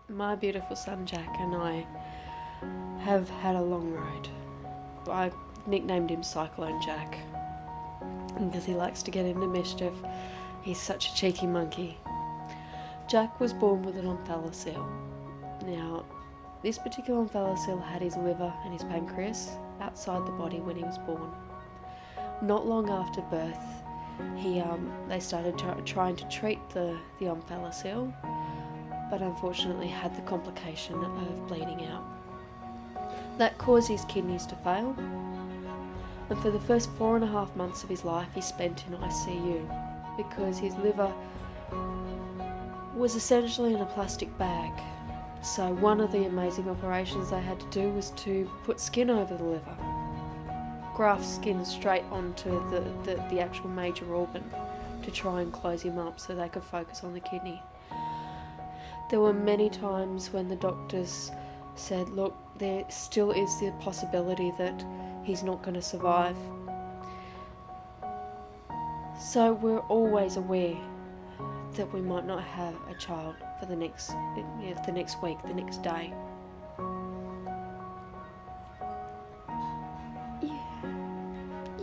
My beautiful son Jack and I have had a long road. I nicknamed him Cyclone Jack because he likes to get into mischief. He's such a cheeky monkey. Jack was born with an omphalocele. Now, this particular omphalocele had his liver and his pancreas outside the body when he was born. Not long after birth, they started trying to treat the omphalocele, but unfortunately had the complication of bleeding out. That caused his kidneys to fail, and for the first 4.5 months of his life he spent in ICU because his liver was essentially in a plastic bag. So one of the amazing operations they had to do was to put skin over the liver, graft skin straight onto the actual major organ to try and close him up so they could focus on the kidney. There were many times when the doctors said, look, there still is the possibility that he's not going to survive. So we're always aware that we might not have a child for the next week, the next day.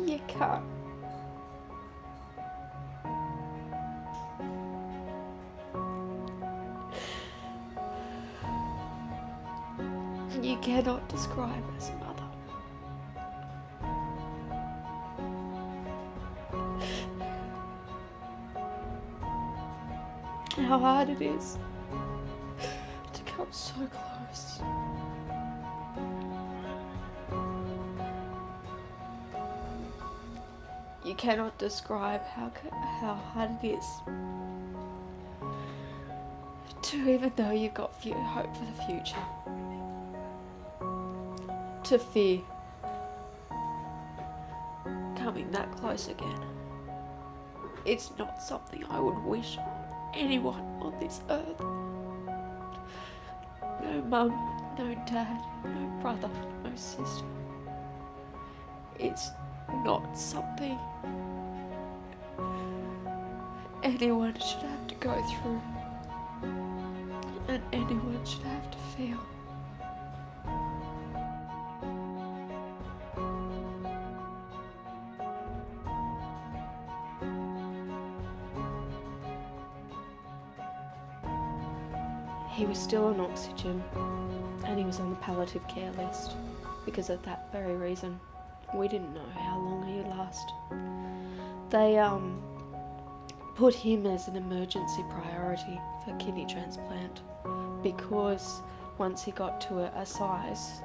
You can't. You cannot describe as a mother how hard it is to come so close. You cannot describe how hard it is to even though you've got hope for the future, to fear coming that close again. It's not something I would wish anyone on this earth. No mum, no dad, no brother, no sister. It's not something anyone should have to go through, and anyone should have to feel. He was still on oxygen and he was on the palliative care list because of that very reason. We didn't know how long he would last. They put him as an emergency priority for kidney transplant because once he got to a size,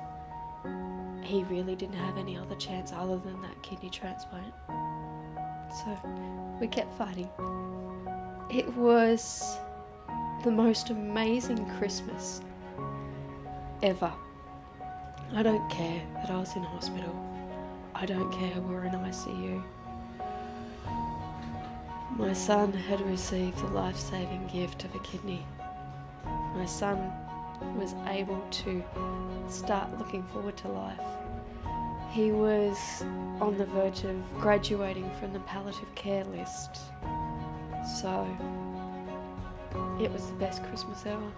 he really didn't have any other chance other than that kidney transplant. So we kept fighting. It was the most amazing Christmas ever. I don't care that I was in hospital. I don't care we're in ICU. My son had received the life-saving gift of a kidney. My son was able to start looking forward to life. He was on the verge of graduating from the palliative care list. So it was the best Christmas ever.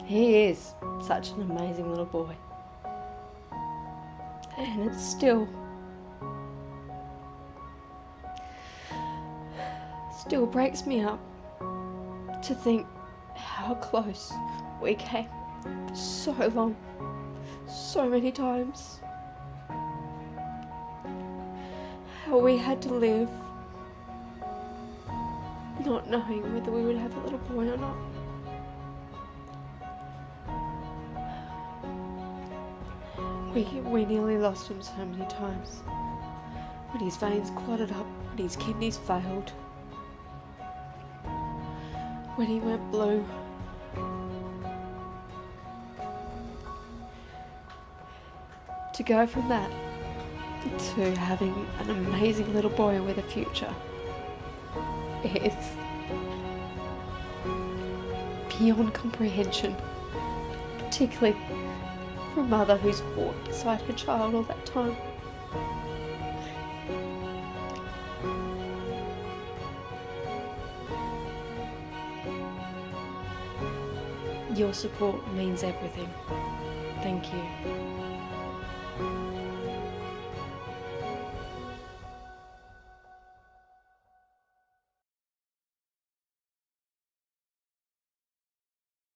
He is such an amazing little boy. And it still breaks me up to think how close we came for so long, so many times. How we had to live not knowing whether we would have a little boy or not. We nearly lost him so many times. When his veins clotted up, when his kidneys failed, when he went blue. To go from that to having an amazing little boy with a future is beyond comprehension, particularly for a mother who's fought beside her child all that time. Your support means everything. Thank you.